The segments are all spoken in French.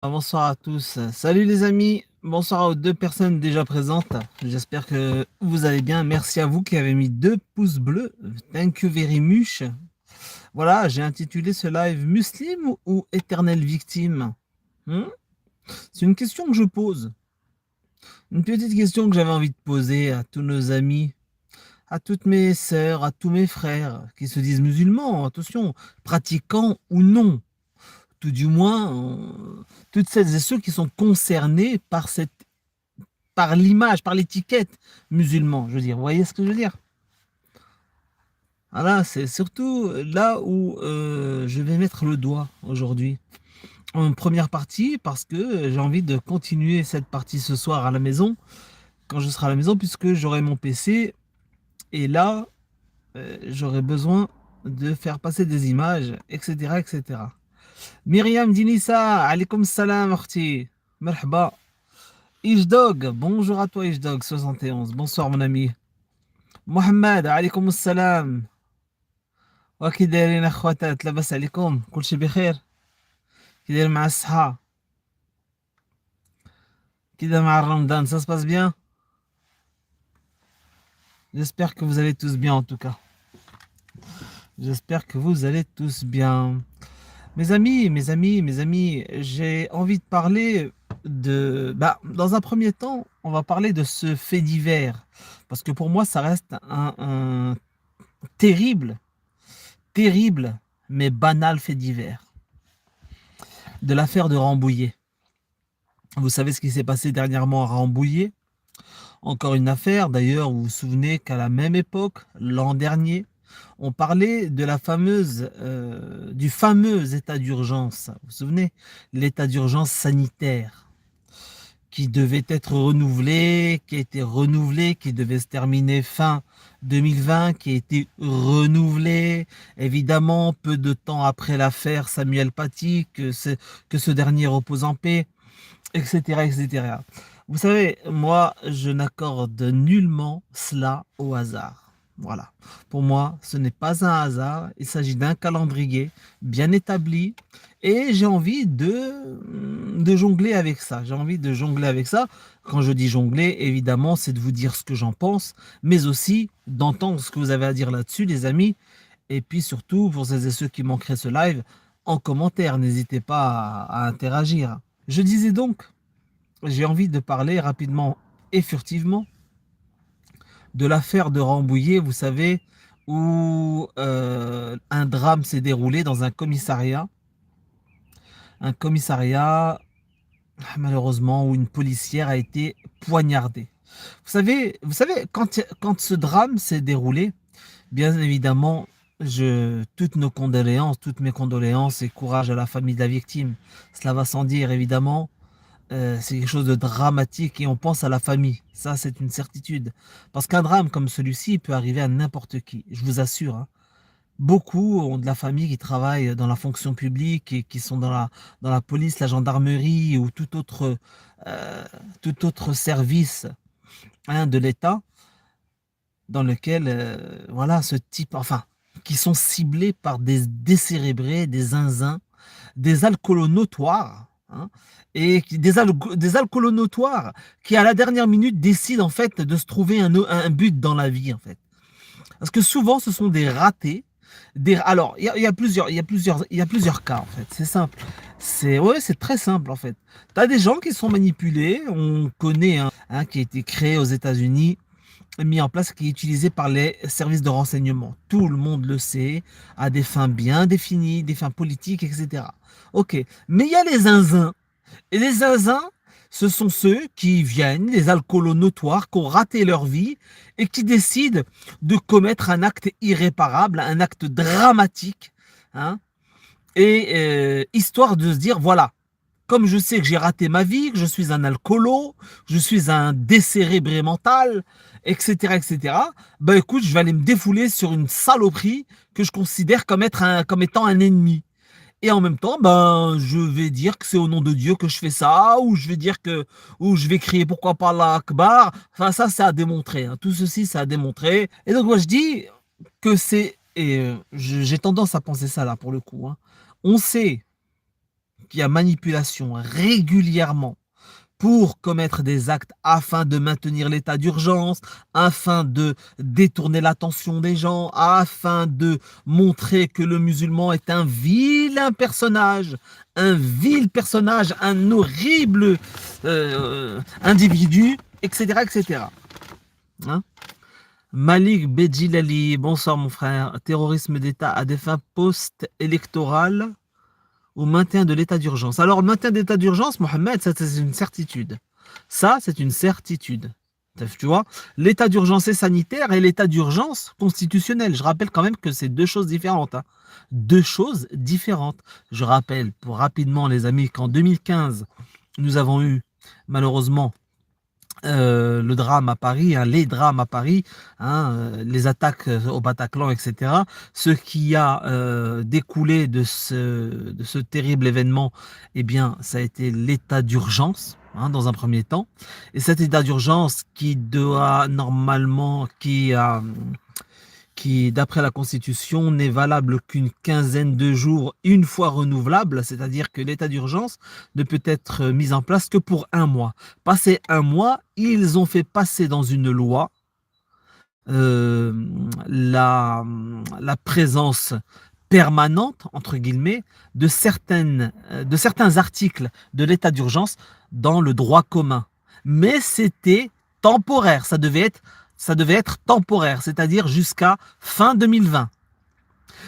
Bonsoir à tous. Salut les amis. Bonsoir aux deux personnes déjà présentes. J'espère que vous allez bien. Merci à vous qui avez mis 2 pouces bleus. Thank you very much. Voilà, j'ai intitulé ce live Muslim ou éternelle victime. Hmm. C'est une question que je pose. Une petite question que j'avais envie de poser à tous nos amis, à toutes mes sœurs, à tous mes frères qui se disent musulmans, attention, pratiquants ou non. Tout du moins, toutes celles et ceux qui sont concernés par l'image, par l'étiquette musulman, je veux dire. Vous voyez ce que je veux dire? Voilà, c'est surtout là où je vais mettre le doigt aujourd'hui. En première partie, parce que j'ai envie de continuer cette partie ce soir à la maison, quand je serai à la maison, puisque j'aurai mon PC, et là, j'aurai besoin de faire passer des images, etc., etc. Myriam Dinissa, alaykoum salam, arti. Merhaba. Ishdog, bonjour à toi Ishdog 71, bonsoir mon ami. Mohamed, alaykoum salam. وكي دايرين اخواتات لاباس عليكم كلشي بخير كي داير مع الصحة كده مع رمضان ça se passe bien. J'espère que vous allez tous bien en tout cas. J'espère que vous allez tous bien. Mes amis, j'ai envie de parler dans un premier temps, on va parler de ce fait divers. Parce que pour moi, ça reste un terrible, terrible, mais banal fait divers. De l'affaire de Rambouillet. Vous savez ce qui s'est passé dernièrement à Rambouillet? Encore une affaire, d'ailleurs, vous vous souvenez qu'à la même époque, l'an dernier, on parlait de du fameux état d'urgence. Vous vous souvenez? L'état d'urgence sanitaire qui devait être renouvelé, qui a été renouvelé, qui devait se terminer fin 2020, qui a été renouvelé. Évidemment, peu de temps après l'affaire Samuel Paty, que ce dernier repose en paix, etc., etc. Vous savez, moi, je n'accorde nullement cela au hasard. Voilà. Pour moi, ce n'est pas un hasard. Il s'agit d'un calendrier bien établi. Et j'ai envie de jongler avec ça. J'ai envie de jongler avec ça. Quand je dis jongler, évidemment, c'est de vous dire ce que j'en pense, mais aussi d'entendre ce que vous avez à dire là-dessus, les amis. Et puis surtout, pour celles et ceux qui manqueraient ce live, en commentaire, n'hésitez pas à interagir. Je disais donc, j'ai envie de parler rapidement et furtivement de l'affaire de Rambouillet, vous savez, où un drame s'est déroulé dans un commissariat. Un commissariat, malheureusement, où une policière a été poignardée. Vous savez quand ce drame s'est déroulé, bien évidemment, toutes mes condoléances et courage à la famille de la victime. Cela va sans dire, évidemment. C'est quelque chose de dramatique et on pense à la famille. Ça, c'est une certitude. Parce qu'un drame comme celui-ci peut arriver à n'importe qui, je vous assure, hein. Beaucoup ont de la famille qui travaillent dans la fonction publique et qui sont dans la police, la gendarmerie ou euh, tout autre service, hein, de l'État dans lequel, voilà, qui sont ciblés par des décérébrés, des zinzins, des alcoolos notoires, hein, des alcoolos notoires qui, à la dernière minute, décident en fait de se trouver un but dans la vie, en fait. Parce que souvent, ce sont des ratés. Alors, il y a plusieurs cas, en fait. C'est simple. C'est très simple, en fait. Tu as des gens qui sont manipulés. On connaît un qui a été créé aux États-Unis, mis en place, qui est utilisé par les services de renseignement. Tout le monde le sait, à des fins bien définies, des fins politiques, etc. Ok, mais il y a les zinzins. Et les zinzins, ce sont ceux qui viennent, les alcoolos notoires, qui ont raté leur vie et qui décident de commettre un acte irréparable, un acte dramatique, hein, et histoire de se dire, voilà, comme je sais que j'ai raté ma vie, que je suis un alcoolo, je suis un décérébré mental, etc., etc., bah écoute, je vais aller me défouler sur une saloperie que je considère comme étant un ennemi. Et en même temps, ben, je vais dire que c'est au nom de Dieu que je fais ça, ou je vais crier pourquoi pas Allah Akbar. Enfin, ça a démontré, hein. Tout ceci, ça a démontré. Et donc, moi, je dis que j'ai tendance à penser ça là, pour le coup, hein. On sait qu'il y a manipulation régulièrement pour commettre des actes afin de maintenir l'état d'urgence, afin de détourner l'attention des gens, afin de montrer que le musulman est un vilain personnage, un horrible individu, etc., etc. Hein? Malik Bedjilali, bonsoir mon frère. Terrorisme d'État à des fins post-électorales au maintien de l'état d'urgence. Alors, le maintien d'état d'urgence, Mohamed, ça c'est une certitude. Ça, c'est une certitude. Tu vois, l'état d'urgence est sanitaire et l'état d'urgence constitutionnel. Je rappelle quand même que c'est deux choses différentes. Hein. Deux choses différentes. Je rappelle, pour rapidement les amis, qu'en 2015, nous avons eu malheureusement le drame à Paris, hein, les drames à Paris, hein, les attaques au Bataclan, etc. Ce qui a découlé de ce terrible événement, eh bien, ça a été l'état d'urgence, hein, dans un premier temps. Et cet état d'urgence qui doit normalement, qui, d'après la Constitution, n'est valable qu'une quinzaine de jours, une fois renouvelable, c'est-à-dire que l'état d'urgence ne peut être mis en place que pour un mois. Passé un mois, ils ont fait passer dans une loi euh, la, la présence permanente, entre guillemets, de certains articles de l'état d'urgence dans le droit commun. Mais c'était temporaire, ça devait être temporaire, c'est-à-dire jusqu'à fin 2020.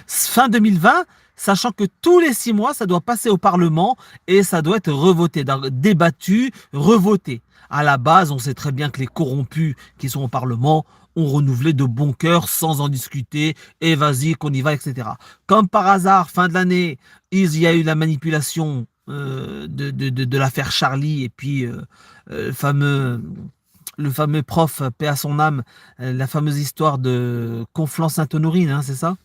Fin 2020, sachant que tous les 6 mois, ça doit passer au Parlement et ça doit être revoté, débattu, revoté. À la base, on sait très bien que les corrompus qui sont au Parlement ont renouvelé de bon cœur sans en discuter et vas-y qu'on y va, etc. Comme par hasard, fin de l'année, il y a eu la manipulation de l'affaire Charlie et puis le fameux prof, paix à son âme, la fameuse histoire de Conflans-Sainte-Honorine, hein, c'est ça?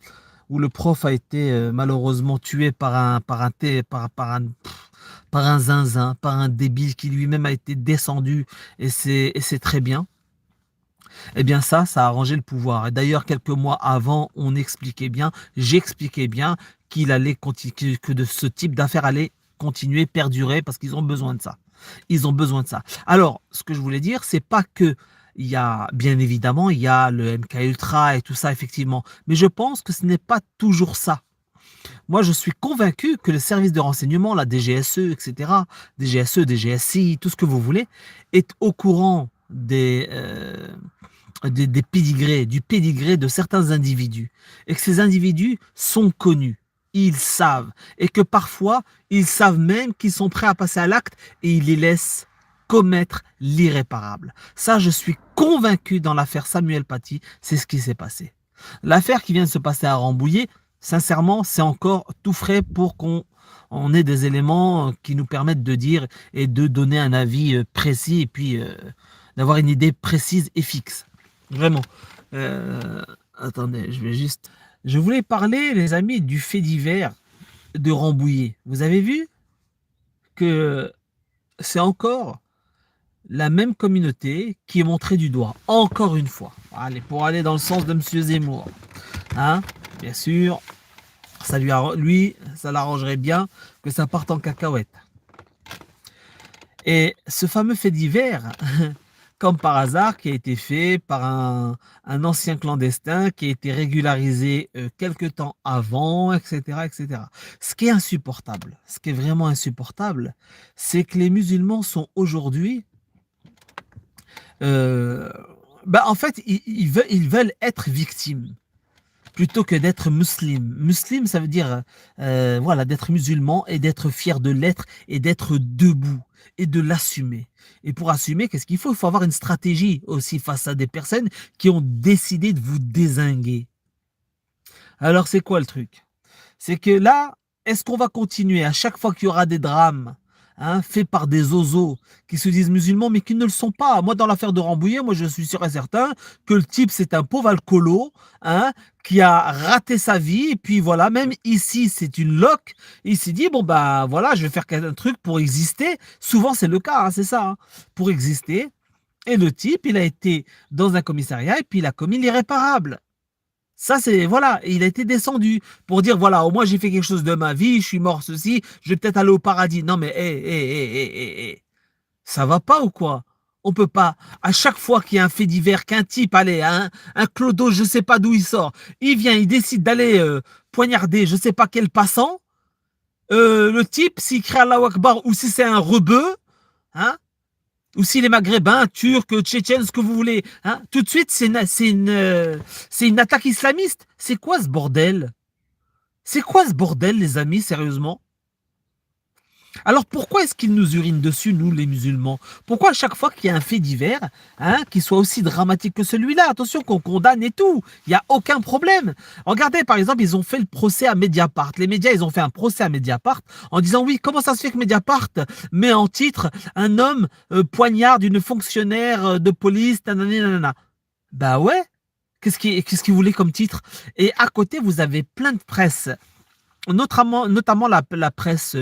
Où le prof a été malheureusement tué par un zinzin, par un débile qui lui-même a été descendu, et c'est très bien. Eh bien ça a arrangé le pouvoir. Et d'ailleurs, quelques mois avant, j'expliquais bien qu'il allait continuer, que de ce type d'affaires allait continuer, perdurer, parce qu'ils ont besoin de ça. Ils ont besoin de ça. Alors, ce que je voulais dire, c'est pas que il y a, bien évidemment, il y a le MK Ultra et tout ça, effectivement. Mais je pense que ce n'est pas toujours ça. Moi, je suis convaincu que le service de renseignement, la DGSE, etc., DGSE, DGSI, tout ce que vous voulez, est au courant des pédigrés, du pédigré de certains individus. Et que ces individus sont connus. Ils savent. Et que parfois, ils savent même qu'ils sont prêts à passer à l'acte et ils les laissent commettre l'irréparable. Ça, je suis convaincu dans l'affaire Samuel Paty, c'est ce qui s'est passé. L'affaire qui vient de se passer à Rambouillet, sincèrement, c'est encore tout frais pour qu'on ait des éléments qui nous permettent de dire et de donner un avis précis et puis d'avoir une idée précise et fixe. Vraiment. Attendez, je voulais parler, les amis, du fait divers de Rambouillet. Vous avez vu que c'est encore la même communauté qui est montrée du doigt, encore une fois. Allez, pour aller dans le sens de M. Zemmour. Hein, bien sûr, ça ça l'arrangerait bien que ça parte en cacahuète. Et ce fameux fait divers, comme par hasard, qui a été fait par un ancien clandestin qui a été régularisé quelques temps avant, etc., etc. Ce qui est insupportable, ce qui est vraiment insupportable, c'est que les musulmans sont aujourd'hui en fait, ils veulent être victimes plutôt que d'être musulmans. Muslim, ça veut dire voilà, d'être musulman et d'être fier de l'être et d'être debout et de l'assumer. Et pour assumer, qu'est-ce qu'il faut? Il faut avoir une stratégie aussi face à des personnes qui ont décidé de vous dézinguer. Alors, c'est quoi le truc? C'est que là, est-ce qu'on va continuer à chaque fois qu'il y aura des drames faits par des oseaux qui se disent musulmans mais qui ne le sont pas? Moi, dans l'affaire de Rambouillet, moi, je suis sûr et certain que le type, c'est un pauvre alcoolo qui a raté sa vie. Et puis voilà, même ici, c'est une loque. Il s'est dit, bon, bah voilà, je vais faire un truc pour exister. Souvent, c'est le cas, c'est ça, pour exister. Et le type, il a été dans un commissariat et puis il a commis l'irréparable. Ça, c'est, voilà, il a été descendu pour dire, voilà, au moins j'ai fait quelque chose de ma vie, je suis mort, ceci, je vais peut-être aller au paradis. Non, mais, ça va pas ou quoi? On peut pas, à chaque fois qu'il y a un fait divers, qu'un type, allez, un clodo, je sais pas d'où il sort, il vient, il décide d'aller poignarder je sais pas quel passant, le type, s'il crie Allahu Akbar ou si c'est un rebeu, hein, ou s'il est maghrébin, turc, tchétchène, ce que vous voulez, hein, tout de suite, c'est une attaque islamiste. C'est quoi ce bordel? C'est quoi ce bordel, les amis, sérieusement? Alors pourquoi est-ce qu'ils nous urinent dessus, nous, les musulmans? Pourquoi à chaque fois qu'il y a un fait divers, hein, qui soit aussi dramatique que celui-là, attention qu'on condamne et tout, il n'y a aucun problème. Regardez, par exemple, ils ont fait le procès à Mediapart. Les médias, ils ont fait un procès à Mediapart en disant, oui, comment ça se fait que Mediapart met en titre un homme poignarde une fonctionnaire de police, nanana, nanana. Bah ouais, qu'est-ce qu'il voulait comme titre? Et à côté, vous avez plein de presse, notamment la presse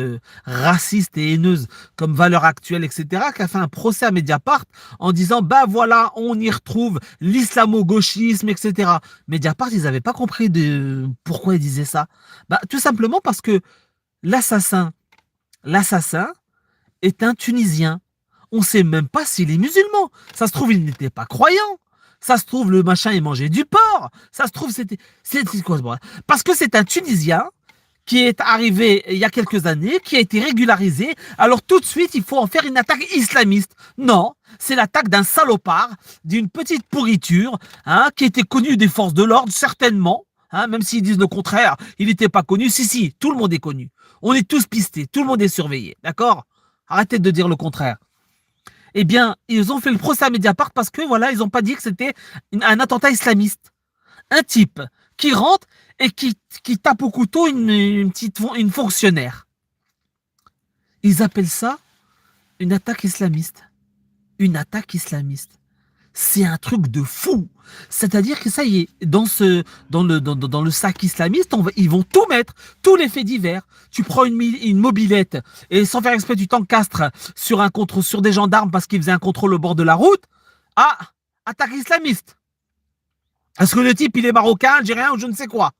raciste et haineuse comme Valeurs Actuelles, etc., qui a fait un procès à Mediapart en disant, bah voilà, on y retrouve l'islamo-gauchisme, etc. Mediapart, ils n'avaient pas compris de pourquoi ils disaient ça. Bah, tout simplement parce que l'assassin, l'assassin est un Tunisien. On ne sait même pas s'il est musulman. Ça se trouve, il n'était pas croyant. Ça se trouve, le machin, il mangeait du porc. Ça se trouve, c'était quoi ce bordel? Parce que c'est un Tunisien qui est arrivé il y a quelques années, qui a été régularisé, alors tout de suite, il faut en faire une attaque islamiste. Non, c'est l'attaque d'un salopard, d'une petite pourriture, hein, qui était connu des forces de l'ordre, certainement, hein, même s'ils disent le contraire, il n'était pas connu. Si, si, tout le monde est connu. On est tous pistés, tout le monde est surveillé, d'accord? Arrêtez de dire le contraire. Eh bien, ils ont fait le procès à Mediapart parce que, voilà, ils n'ont pas dit que c'était un attentat islamiste. Un type qui rentre et qui tape au couteau une fonctionnaire. Ils appellent ça une attaque islamiste. Une attaque islamiste. C'est un truc de fou. C'est-à-dire que ça y est, dans le sac islamiste, ils vont tout mettre, tous les faits divers. Tu prends une mobilette et sans faire exprès, tu t'encastres sur des gendarmes parce qu'ils faisaient un contrôle au bord de la route. Ah, attaque islamiste. Est-ce que le type, il est marocain, algérien ou je ne sais quoi?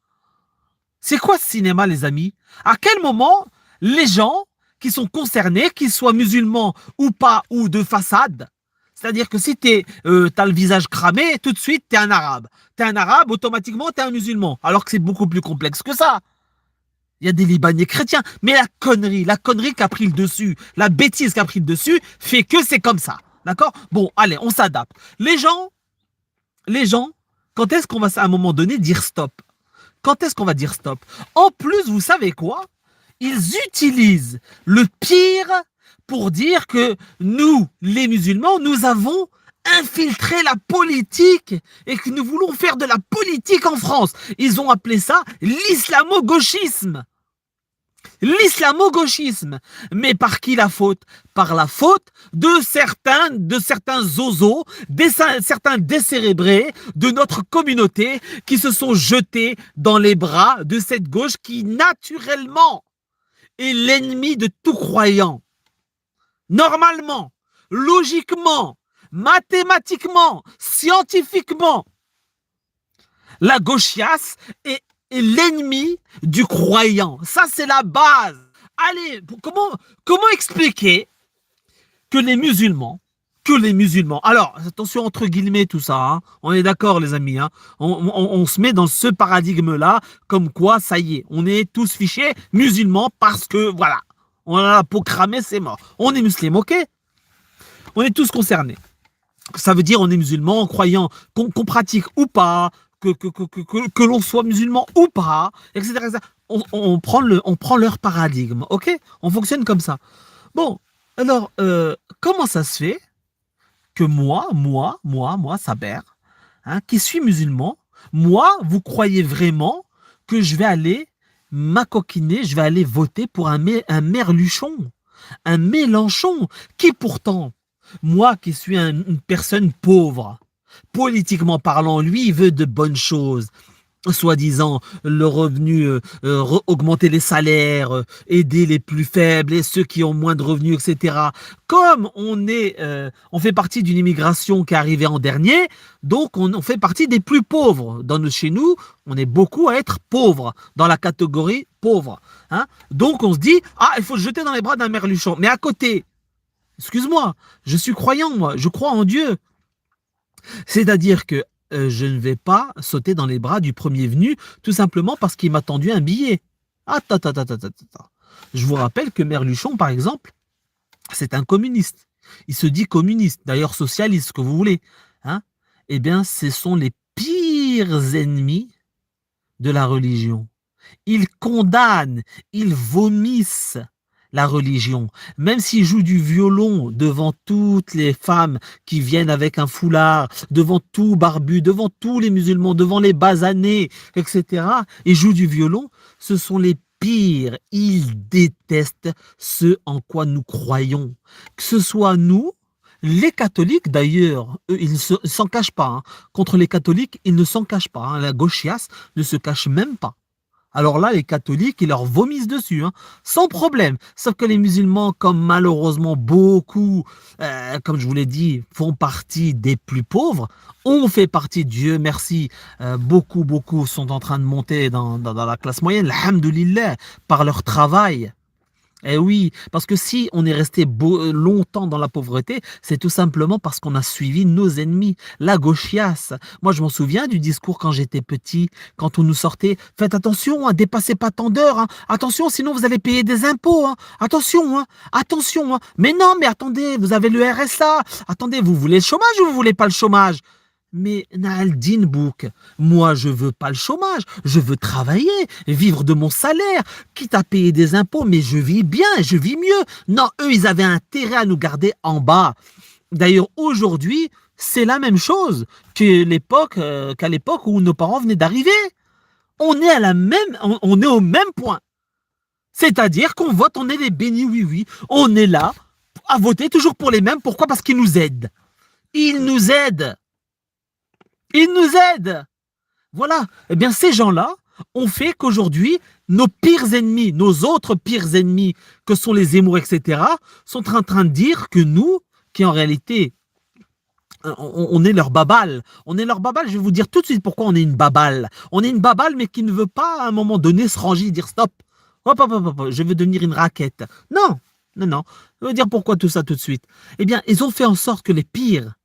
C'est quoi ce cinéma, les amis? À quel moment les gens qui sont concernés, qu'ils soient musulmans ou pas, ou de façade, c'est-à-dire que si t'as le visage cramé, tout de suite, t'es un arabe. T'es un arabe, automatiquement, t'es un musulman. Alors que c'est beaucoup plus complexe que ça. Il y a des Libanais chrétiens. Mais la connerie qui a pris le dessus, la bêtise qui a pris le dessus, fait que c'est comme ça. D'accord? Bon, allez, on s'adapte. Les gens, quand est-ce qu'on va à un moment donné dire stop? Quand est-ce qu'on va dire stop? En plus, vous savez quoi? Ils utilisent le pire pour dire que nous, les musulmans, nous avons infiltré la politique et que nous voulons faire de la politique en France. Ils ont appelé ça l'islamo-gauchisme. L'islamo-gauchisme. Mais par qui la faute? Par la faute de certains zozos, certains décérébrés de notre communauté qui se sont jetés dans les bras de cette gauche qui, naturellement, est l'ennemi de tout croyant. Normalement, logiquement, mathématiquement, scientifiquement, la gauchiasse est l'ennemi du croyant. Ça, c'est la base. Allez, comment expliquer que les musulmans, alors attention entre guillemets tout ça, hein, on est d'accord les amis, hein, on se met dans ce paradigme-là, comme quoi ça y est, on est tous fichés musulmans parce que voilà, on a la peau cramée, c'est mort. On est musulmans, ok? On est tous concernés. Ça veut dire on est musulman, croyant, qu'on pratique ou pas, que l'on soit musulman ou pas, etc. On prend leur paradigme, ok? On fonctionne comme ça. Bon, alors, comment ça se fait que moi, Saber, hein, qui suis musulman, moi, vous croyez vraiment que je vais aller m'acoquiner, je vais aller voter pour un Merluchon, un Mélenchon, qui pourtant, moi qui suis une personne pauvre, politiquement parlant, lui, il veut de bonnes choses. soi-disant le revenu, augmenter les salaires, aider les plus faibles et ceux qui ont moins de revenus, etc. Comme on fait partie d'une immigration qui est arrivée en dernier, donc on fait partie des plus pauvres. Chez nous, on est beaucoup à être pauvres, dans la catégorie pauvre. Hein. Donc on se dit, ah, il faut se jeter dans les bras d'un merluchon. Mais à côté, excuse-moi, je suis croyant, moi, je crois en Dieu. C'est-à-dire que je ne vais pas sauter dans les bras du premier venu, tout simplement parce qu'il m'a tendu un billet. Attends, attends, attends, attends, attends. Je vous rappelle que Merluchon, par exemple, c'est un communiste. Il se dit communiste, d'ailleurs socialiste, ce que vous voulez. Hein. Eh bien, ce sont les pires ennemis de la religion. Ils condamnent, ils vomissent la religion. Même s'ils jouent du violon devant toutes les femmes qui viennent avec un foulard, devant tout barbu, devant tous les musulmans, devant les basanés, etc. Ils jouent du violon, ce sont les pires. Ils détestent ce en quoi nous croyons. Que ce soit nous, les catholiques d'ailleurs, eux, ils ne s'en cachent pas. Hein. Contre les catholiques, ils ne s'en cachent pas. Hein. La gauchiasse ne se cache même pas. Alors là, les catholiques, ils leur vomissent dessus, hein, sans problème. Sauf que les musulmans, comme malheureusement beaucoup, comme je vous l'ai dit, font partie des plus pauvres, on fait partie, Dieu merci, beaucoup sont en train de monter dans la classe moyenne, alhamdoulilah, par leur travail. Eh oui, parce que si on est resté longtemps dans la pauvreté, c'est tout simplement parce qu'on a suivi nos ennemis, la gauchiasse. Moi, je m'en souviens du discours quand j'étais petit, quand on nous sortait, faites attention, hein, dépassez pas tant d'heures, hein, attention, sinon vous allez payer des impôts, hein, attention, hein, attention, hein. Mais non, mais attendez, vous avez le RSA, attendez, vous voulez le chômage ou vous voulez pas le chômage? Mais Naldin Bouk, moi je veux pas le chômage, je veux travailler, vivre de mon salaire, quitte à payer des impôts, mais je vis bien, je vis mieux. Non, eux, ils avaient intérêt à nous garder en bas. D'ailleurs, aujourd'hui, c'est la même chose qu'à l'époque où nos parents venaient d'arriver. On est on est au même point. C'est-à-dire qu'on vote, on est les bénis oui-oui. On est là à voter toujours pour les mêmes. Pourquoi? Parce qu'ils nous aident. Ils nous aident. Ils nous aident. Voilà. Eh bien, ces gens-là ont fait qu'aujourd'hui, nos pires ennemis, nos autres pires ennemis, que sont les Zemmour, etc., sont en train de dire que nous, qui en réalité, on est leur babal. On est leur babal. Je vais vous dire tout de suite pourquoi on est une babal. On est une babal, mais qui ne veut pas, à un moment donné, se ranger et dire stop. Hop, hop, hop, hop, je veux devenir une raquette. Non, non, non. Je veux dire pourquoi tout ça tout de suite. Eh bien, ils ont fait en sorte que les pires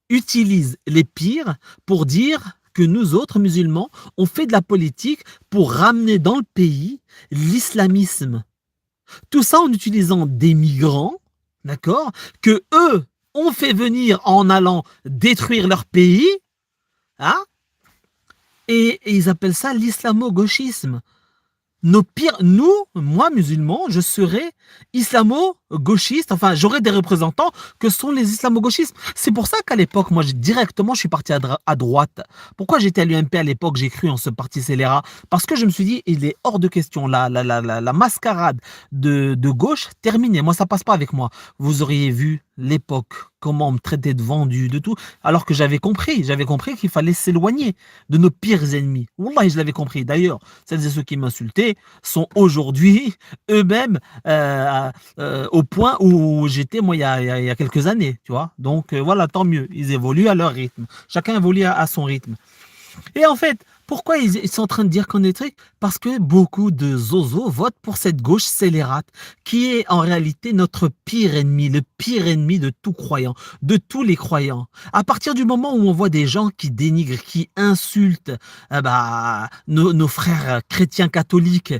utilisent les pires pour dire que nous autres musulmans, on fait de la politique pour ramener dans le pays l'islamisme. Tout ça en utilisant des migrants, d'accord, que eux ont fait venir en allant détruire leur pays, hein, et ils appellent ça l'islamo-gauchisme. Nous, moi musulman, je serais islamo-gauchiste, enfin j'aurais des représentants que sont les islamo-gauchistes. C'est pour ça qu'à l'époque, moi directement je suis parti à droite. Pourquoi j'étais à l'UMP à l'époque, j'ai cru en ce parti scélérat? Parce que je me suis dit, il est hors de question, la mascarade de gauche terminée. Moi ça passe pas avec moi. Vous auriez vu l'époque, comment on me traitait de vendu, de tout, alors que j'avais compris qu'il fallait s'éloigner de nos pires ennemis. Wallah, je l'avais compris. D'ailleurs, celles et ceux qui m'insultaient sont aujourd'hui eux-mêmes au point où j'étais moi il y a quelques années, tu vois. Donc voilà, tant mieux, ils évoluent à leur rythme. Chacun évolue à son rythme. Et en fait, pourquoi ils sont en train de dire qu'on est truc? Parce que beaucoup de zozos votent pour cette gauche scélérate, qui est en réalité notre pire ennemi, le pire ennemi de tout croyant, de tous les croyants. À partir du moment où on voit des gens qui dénigrent, qui insultent nos frères chrétiens catholiques,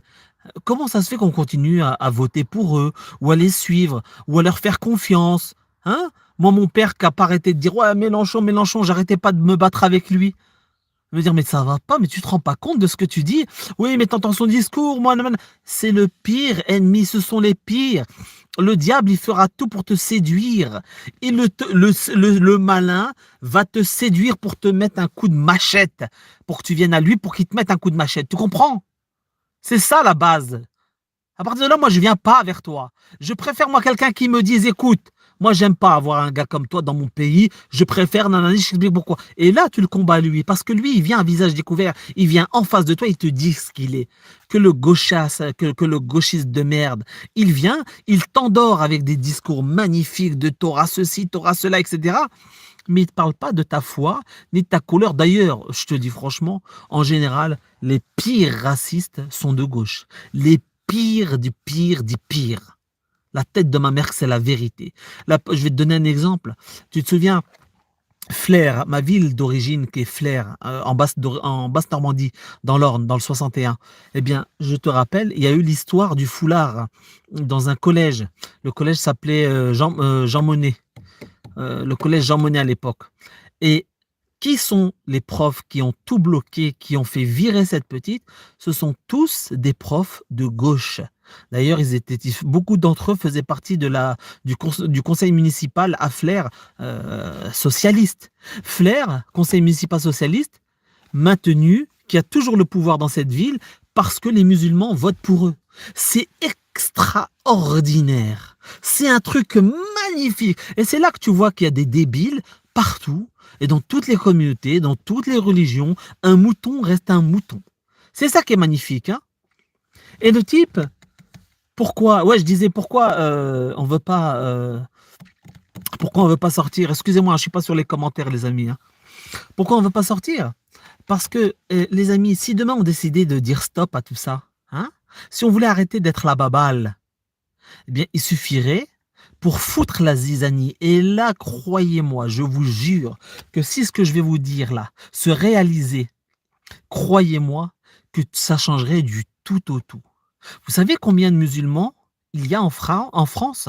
comment ça se fait qu'on continue à voter pour eux, ou à les suivre, ou à leur faire confiance, hein? Moi, mon père qui n'a pas arrêté de dire « Ouais, Mélenchon, j'arrêtais pas de me battre avec lui ». Je veux dire, mais ça va pas, mais tu te rends pas compte de ce que tu dis. Oui, mais t'entends son discours, moi, c'est le pire ennemi, ce sont les pires. Le diable, il fera tout pour te séduire. Et le malin va te séduire pour te mettre un coup de machette, pour que tu viennes à lui, pour qu'il te mette un coup de machette. Tu comprends? C'est ça la base. À partir de là, moi, je viens pas vers toi. Je préfère, moi, quelqu'un qui me dise, écoute, moi, j'aime pas avoir un gars comme toi dans mon pays. Je préfère, nanani, je t'explique pourquoi. Et là, tu le combats lui, parce que lui, il vient à visage découvert. Il vient en face de toi, il te dit ce qu'il est. Que le gauchasse, que le gauchiste de merde, il vient, il t'endort avec des discours magnifiques de Torah ceci, Torah cela, etc. Mais il ne te parle pas de ta foi, ni de ta couleur. D'ailleurs, je te dis franchement, en général, les pires racistes sont de gauche. Les pires du pire du pire. La tête de ma mère, c'est la vérité. Là, je vais te donner un exemple. Tu te souviens, Flers, ma ville d'origine qui est Flers, en basse Normandie, dans l'Orne, dans le 61. Eh bien, je te rappelle, il y a eu l'histoire du foulard dans un collège. Le collège s'appelait Jean Monnet, le collège Jean Monnet à l'époque. Et qui sont les profs qui ont tout bloqué, qui ont fait virer cette petite? Ce sont tous des profs de gauche. D'ailleurs, beaucoup d'entre eux faisaient partie du conseil municipal à Flers, socialiste. Flers, conseil municipal socialiste, maintenu, qui a toujours le pouvoir dans cette ville parce que les musulmans votent pour eux. C'est extraordinaire. C'est un truc magnifique. Et c'est là que tu vois qu'il y a des débiles partout et dans toutes les communautés, dans toutes les religions. Un mouton reste un mouton. C'est ça qui est magnifique. Hein. Et le type, pourquoi, ouais, je disais pourquoi on veut pas, pourquoi on veut pas sortir. Excusez-moi, je suis pas sur les commentaires, les amis. Hein. Pourquoi on veut pas sortir? Parce que, les amis, si demain on décidait de dire stop à tout ça, hein, si on voulait arrêter d'être la baballe, eh bien, il suffirait pour foutre la zizanie. Et là, croyez-moi, je vous jure que si ce que je vais vous dire là se réalisait, croyez-moi que ça changerait du tout au tout. Vous savez combien de musulmans il y a en France,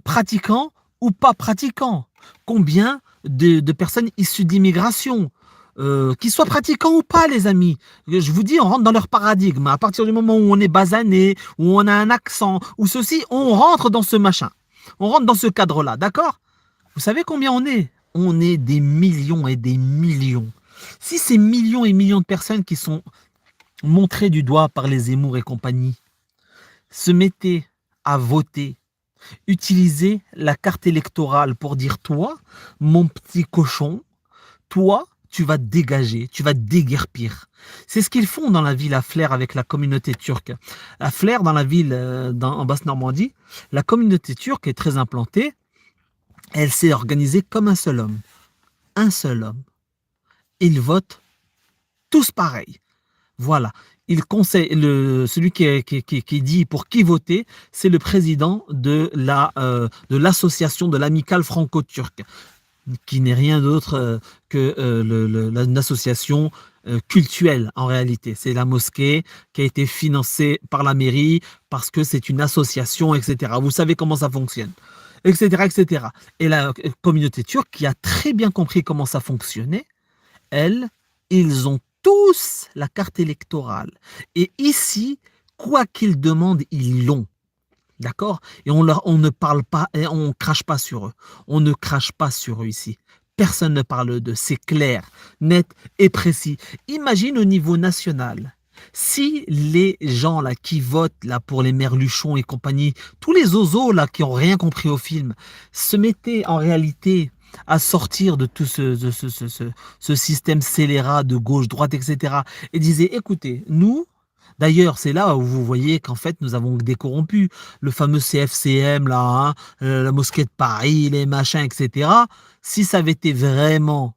pratiquants ou pas pratiquants? Combien de personnes issues d'immigration, qu'ils soient pratiquants ou pas, les amis? Je vous dis, on rentre dans leur paradigme. À partir du moment où on est basané, où on a un accent, ou ceci, on rentre dans ce machin. On rentre dans ce cadre-là, d'accord? Vous savez combien on est? On est des millions et des millions. Si ces millions et millions de personnes qui sont montrées du doigt par les Zemmour et compagnie se mettaient à voter, utiliser la carte électorale pour dire toi, mon petit cochon, toi, tu vas dégager, tu vas déguerpir. C'est ce qu'ils font dans la ville à Flers avec la communauté turque. À Flers, dans la ville en Basse-Normandie, la communauté turque est très implantée. Elle s'est organisée comme un seul homme. Un seul homme. Ils votent tous pareil. Voilà. Il conseille celui qui dit pour qui voter, c'est le président de l'association de l'amicale franco-turque, qui n'est rien d'autre que une association cultuelle en réalité. C'est la mosquée qui a été financée par la mairie parce que c'est une association, etc. Vous savez comment ça fonctionne, etc., etc. Et la communauté turque qui a très bien compris comment ça fonctionnait, ils ont tous la carte électorale. Et ici, quoi qu'ils demandent, ils l'ont. D'accord? Et on ne parle pas, et on ne crache pas sur eux. On ne crache pas sur eux ici. Personne ne parle d'eux. C'est clair, net et précis. Imagine au niveau national. Si les gens là qui votent là pour les merluchons et compagnie, tous les ozos là qui ont rien compris au film, se mettaient en réalité à sortir de tout ce système scélérat de gauche, droite, etc. et disaient, écoutez, nous, d'ailleurs, c'est là où vous voyez qu'en fait, nous avons des corrompus. Le fameux CFCM, là, hein, la mosquée de Paris, les machins, etc. Si ça avait été vraiment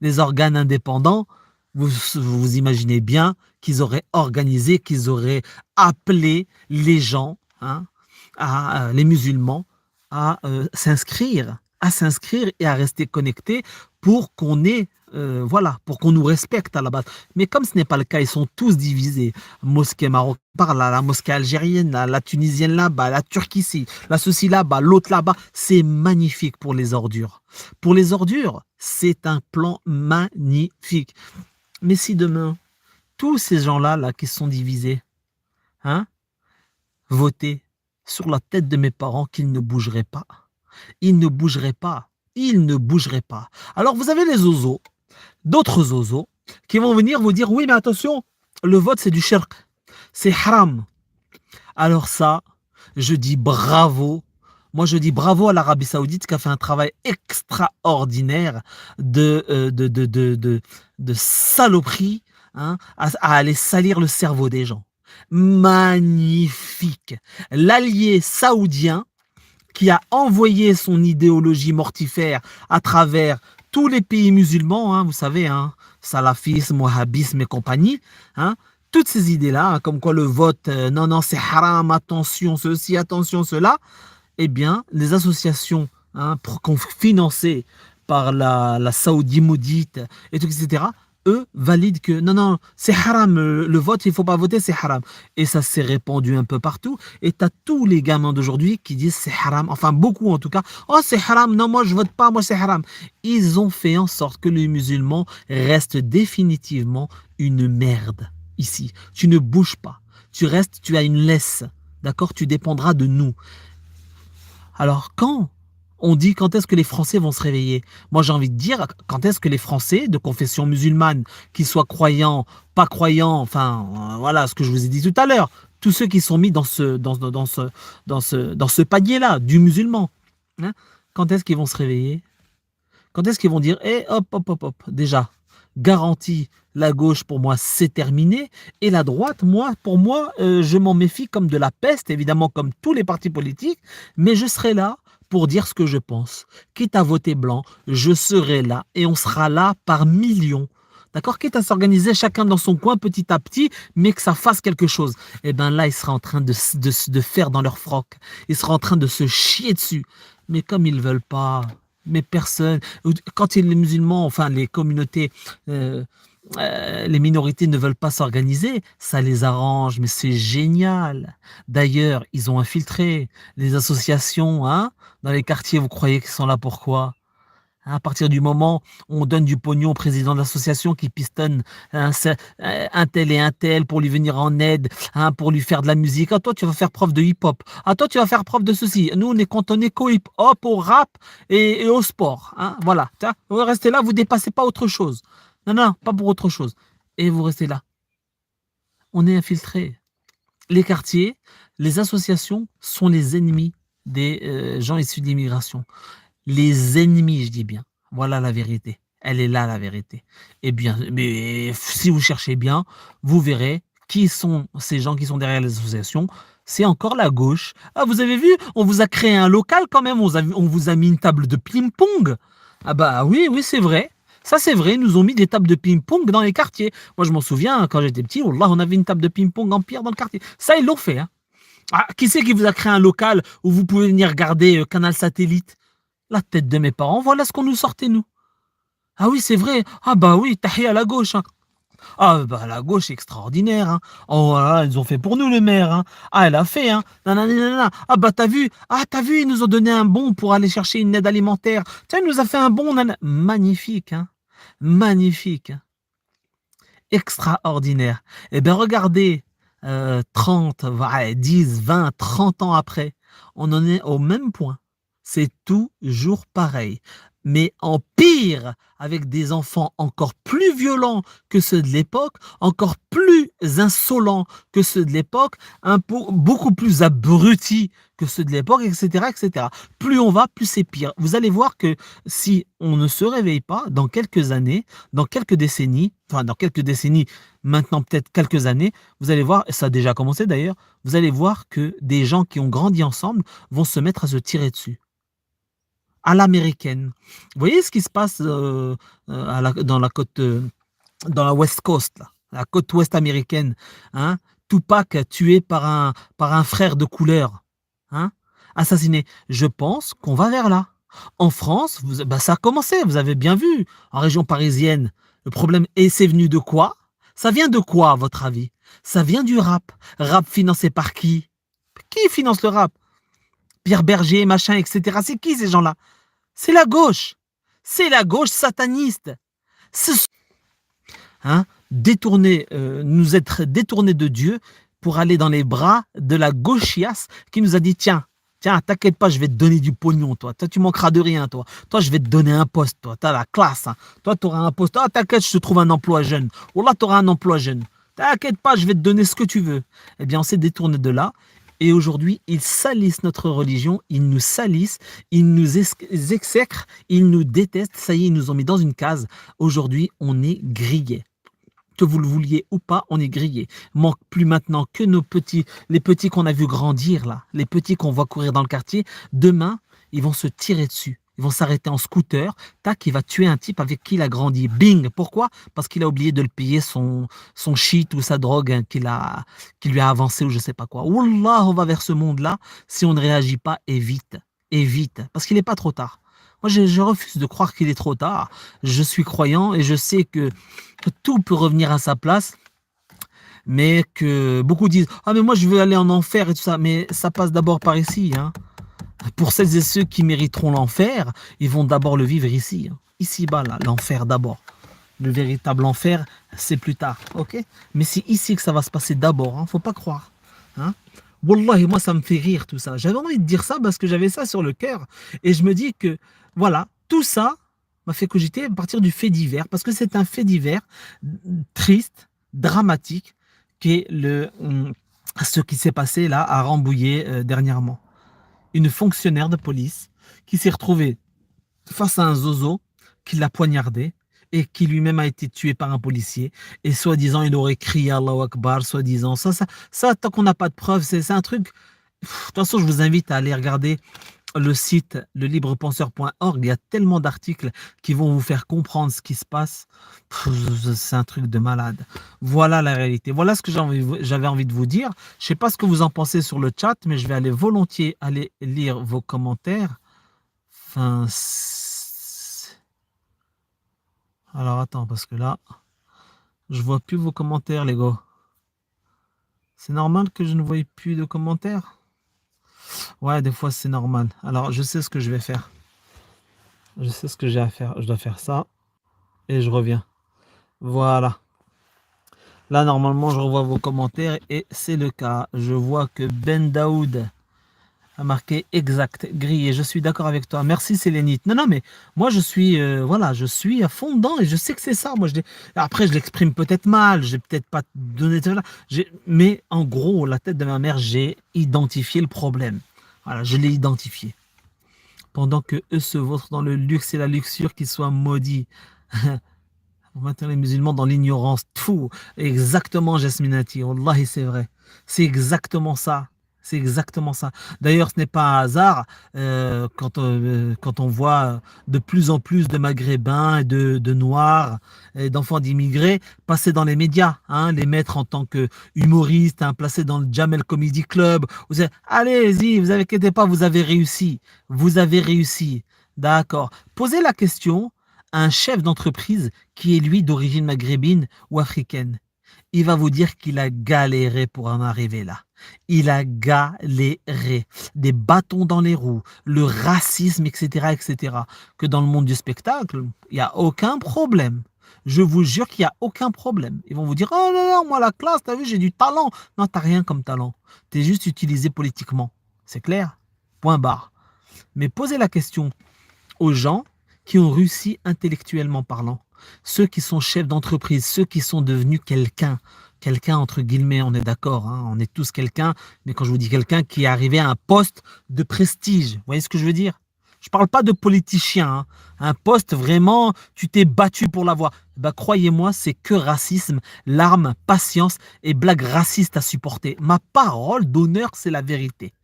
des organes indépendants, vous imaginez bien qu'ils auraient organisé, qu'ils auraient appelé les gens, hein, les musulmans, s'inscrire, à s'inscrire et à rester connectés pour qu'on ait, voilà, pour qu'on nous respecte à la base. Mais comme ce n'est pas le cas, ils sont tous divisés. Mosquée marocaine par là, la mosquée algérienne, la tunisienne là-bas, la turque ici, la ceci là-bas, l'autre là-bas. C'est magnifique pour les ordures. Pour les ordures, c'est un plan magnifique. Mais si demain, tous ces gens-là là, qui sont divisés, hein, votaient sur la tête de mes parents qu'ils ne bougeraient pas. Ils ne bougeraient pas. Ils ne bougeraient pas. Alors vous avez les zozos, d'autres zozos, qui vont venir vous dire, oui mais attention, le vote c'est du shirk, c'est haram. Alors ça, je dis bravo. Moi, je dis bravo à l'Arabie Saoudite qui a fait un travail extraordinaire de saloperie, hein, à aller salir le cerveau des gens. Magnifique. L'allié saoudien qui a envoyé son idéologie mortifère à travers tous les pays musulmans, hein, vous savez, hein, salafisme, wahhabisme et compagnie, hein, toutes ces idées-là, hein, comme quoi le vote, non, non, c'est haram, attention, ceci, attention, cela, eh bien, les associations, hein, financées par la Saoudi maudite, et tout, etc., eux valident que non, non, c'est haram, le vote, il ne faut pas voter, c'est haram. Et ça s'est répandu un peu partout. Et tu as tous les gamins d'aujourd'hui qui disent c'est haram, enfin beaucoup en tout cas. Oh, c'est haram, non, moi je vote pas, moi c'est haram. Ils ont fait en sorte que les musulmans restent définitivement une merde ici. Tu ne bouges pas. Tu restes, tu as une laisse. D'accord? Tu dépendras de nous. Alors quand on dit quand est-ce que les Français vont se réveiller, moi j'ai envie de dire quand est-ce que les Français de confession musulmane, qu'ils soient croyants, pas croyants, enfin voilà ce que je vous ai dit tout à l'heure, tous ceux qui sont mis dans ce panier-là du musulman, hein, quand est-ce qu'ils vont se réveiller? Quand est-ce qu'ils vont dire, eh, hop, hop, hop, hop, déjà, garantie, la gauche, pour moi, c'est terminé. Et la droite, moi, pour moi, je m'en méfie comme de la peste, évidemment, comme tous les partis politiques, mais je serai là pour dire ce que je pense. Quitte à voter blanc, je serai là et on sera là par millions. D'accord? Quitte à s'organiser chacun dans son coin petit à petit, mais que ça fasse quelque chose. Et bien là, ils seraient en train de faire dans leur froc. Ils seraient en train de se chier dessus. Mais comme ils ne veulent pas, mais personne, quand les musulmans, enfin les communautés, les minorités ne veulent pas s'organiser, ça les arrange, mais c'est génial. D'ailleurs, ils ont infiltré les associations, hein, dans les quartiers, vous croyez qu'ils sont là pourquoi? À partir du moment où on donne du pognon au président de l'association qui pistonne un tel et un tel pour lui venir en aide, hein, pour lui faire de la musique. Ah, toi, tu vas faire preuve de hip-hop. Ah, toi, tu vas faire preuve de ceci. Nous, on est cantonné qu'au hip-hop, au rap et au sport. Hein, voilà. Vous restez là, vous dépassez pas autre chose. Non, non, pas pour autre chose. Et vous restez là. On est infiltré. Les quartiers, les associations sont les ennemis des gens issus de l'immigration. Les ennemis, je dis bien. Voilà la vérité. Elle est là, la vérité. Eh bien, mais si vous cherchez bien, vous verrez qui sont ces gens qui sont derrière les associations. C'est encore la gauche. Ah, vous avez vu, on vous a créé un local quand même, on vous a mis une table de ping-pong. Ah bah oui, oui, c'est vrai. Ça, c'est vrai, ils nous ont mis des tables de ping-pong dans les quartiers. Moi, je m'en souviens, quand j'étais petit, wallah, on avait une table de ping-pong en pierre dans le quartier. Ça, ils l'ont fait. Hein. Ah, qui c'est qui vous a créé un local où vous pouvez venir regarder Canal Satellite? La tête de mes parents, voilà ce qu'on nous sortait, nous. Ah oui, c'est vrai. Ah bah oui, tahia à la gauche. Hein. Ah bah la gauche, extraordinaire. Hein. Oh voilà, ils ont fait pour nous, le maire. Hein. Ah, elle a fait. Hein. Nanana, nanana. Ah bah t'as vu. Ah t'as vu, ils nous ont donné un bon pour aller chercher une aide alimentaire. Tiens, il nous a fait un bon. Nanana. Magnifique. Hein. Magnifique. Extraordinaire. Eh bien, regardez, 30, 10, 20, 30 ans après, on en est au même point. C'est toujours pareil. Mais en pire, avec des enfants encore plus violents que ceux de l'époque, encore plus insolents que ceux de l'époque, beaucoup plus abrutis que ceux de l'époque, etc., etc. Plus on va, plus c'est pire. Vous allez voir que si on ne se réveille pas, dans quelques années, dans quelques décennies, enfin dans quelques décennies, maintenant peut-être quelques années, vous allez voir, et ça a déjà commencé d'ailleurs, vous allez voir que des gens qui ont grandi ensemble vont se mettre à se tirer dessus à l'américaine. Vous voyez ce qui se passe dans la côte, dans la West Coast, là, la côte ouest américaine. Hein? Tupac tué par un frère de couleur, hein? Assassiné. Je pense qu'on va vers là. En France, bah, ça a commencé, vous avez bien vu, en région parisienne. Le problème, et c'est venu de quoi? Ça vient de quoi, à votre avis? Ça vient du rap. Rap financé par qui? Qui finance le rap? Pierre Berger, machin, etc. C'est qui ces gens-là? C'est la gauche. C'est la gauche sataniste. Hein, nous être détournés de Dieu pour aller dans les bras de la gauchiasse qui nous a dit tiens, t'inquiète pas, je vais te donner du pognon, toi. Toi, tu manqueras de rien, toi. Toi, je vais te donner un poste, toi. T'as la classe. Hein. Toi, tu auras un poste. Ah, t'inquiète, je te trouve un emploi jeune. Oh là, tu auras un emploi jeune. T'inquiète pas, je vais te donner ce que tu veux. Eh bien, on s'est détourné de là Et aujourd'hui, ils salissent notre religion, ils nous salissent, ils nous exècrent, ils nous détestent. Ça y est, ils nous ont mis dans une case. Aujourd'hui, on est grillés. Que vous le vouliez ou pas, on est grillé. Manque plus maintenant que nos petits, les petits qu'on a vu grandir là, les petits qu'on voit courir dans le quartier. Demain, ils vont se tirer dessus. Ils vont s'arrêter en scooter. Tac, il va tuer un type avec qui il a grandi. Bing. Pourquoi? Parce qu'il a oublié de le payer son shit ou sa drogue hein, qu'il lui a avancé ou je sais pas quoi. Wallah, on va vers ce monde-là. Si on ne réagit pas, et vite. Et vite. Parce qu'il n'est pas trop tard. Moi, je refuse de croire qu'il est trop tard. Je suis croyant et je sais que tout peut revenir à sa place, mais que beaucoup disent « Ah, mais moi, je veux aller en enfer et tout ça. » Mais ça passe d'abord par ici. Hein. Pour celles et ceux qui mériteront l'enfer, ils vont d'abord le vivre ici. Hein. Ici-bas, là, l'enfer d'abord. Le véritable enfer, c'est plus tard. Ok? Mais c'est ici que ça va se passer d'abord. Hein. Faut pas croire. Hein? Wallah, moi, ça me fait rire tout ça. J'avais envie de dire ça parce que j'avais ça sur le cœur. Et je me dis que, voilà, tout ça m'a fait cogiter à partir du fait divers. Parce que c'est un fait divers triste, dramatique, qui est ce qui s'est passé là à Rambouillet dernièrement. Une fonctionnaire de police qui s'est retrouvée face à un zozo qui l'a poignardé et qui lui-même a été tué par un policier. Et soi-disant, il aurait crié Allahu Akbar, soi-disant. Ça, tant qu'on n'a pas de preuves, c'est un truc. De toute façon, je vous invite à aller regarder le site lelibrePenseur.org. Il y a tellement d'articles qui vont vous faire comprendre ce qui se passe. C'est un truc de malade. Voilà la réalité. Voilà ce que j'avais envie de vous dire. Je ne sais pas ce que vous en pensez sur le chat, mais je vais aller volontiers aller lire vos commentaires. Enfin, alors attends, parce que là, je vois plus vos commentaires, les gars. C'est normal que je ne voie plus de commentaires? Ouais, des fois c'est normal. Alors, je sais ce que je vais faire. Je sais ce que j'ai à faire. Je dois faire ça. Et je reviens. Voilà. Là, normalement, je revois vos commentaires et c'est le cas. Je vois que Ben Daoud a marqué exact, grillé. Je suis d'accord avec toi. Merci Sélénite. Non, non, mais moi je suis, voilà, je suis à fond dedans et je sais que c'est ça. Moi, après, je l'exprime peut-être mal. J'ai peut-être pas donné. Mais en gros, la tête de ma mère, j'ai identifié le problème. Voilà, je l'ai identifié. Pendant que eux se vautrent dans le luxe et la luxure, qu'ils soient maudits. Vous maintenez les musulmans dans l'ignorance. Tout. Exactement, Jasminati. Wallahi, c'est vrai. C'est exactement ça. C'est exactement ça. D'ailleurs, ce n'est pas un hasard quand on voit de plus en plus de Maghrébins, et de Noirs, et d'enfants d'immigrés passer dans les médias, hein, les mettre en tant que humoristes, hein, placés dans le Jamel Comedy Club. Allez-y, vous inquiétez pas, vous avez réussi. Vous avez réussi. D'accord. Posez la question à un chef d'entreprise qui est lui d'origine maghrébine ou africaine. Il va vous dire qu'il a galéré pour en arriver là. Il a galéré. Des bâtons dans les roues, le racisme, etc., etc. Que dans le monde du spectacle, il n'y a aucun problème. Je vous jure qu'il n'y a aucun problème. Ils vont vous dire « Oh non, non, moi la classe, t'as vu, j'ai du talent. » Non, t'as rien comme talent. T'es juste utilisé politiquement. C'est clair? Point barre. Mais posez la question aux gens qui ont réussi intellectuellement parlant. Ceux qui sont chefs d'entreprise, ceux qui sont devenus quelqu'un entre guillemets, on est d'accord, hein, on est tous quelqu'un, mais quand je vous dis quelqu'un qui est arrivé à un poste de prestige, vous voyez ce que je veux dire? Je ne parle pas de politicien, hein, un poste vraiment, tu t'es battu pour l'avoir. Bah, croyez-moi, c'est que racisme, larmes, patience et blagues racistes à supporter. Ma parole d'honneur, c'est la vérité.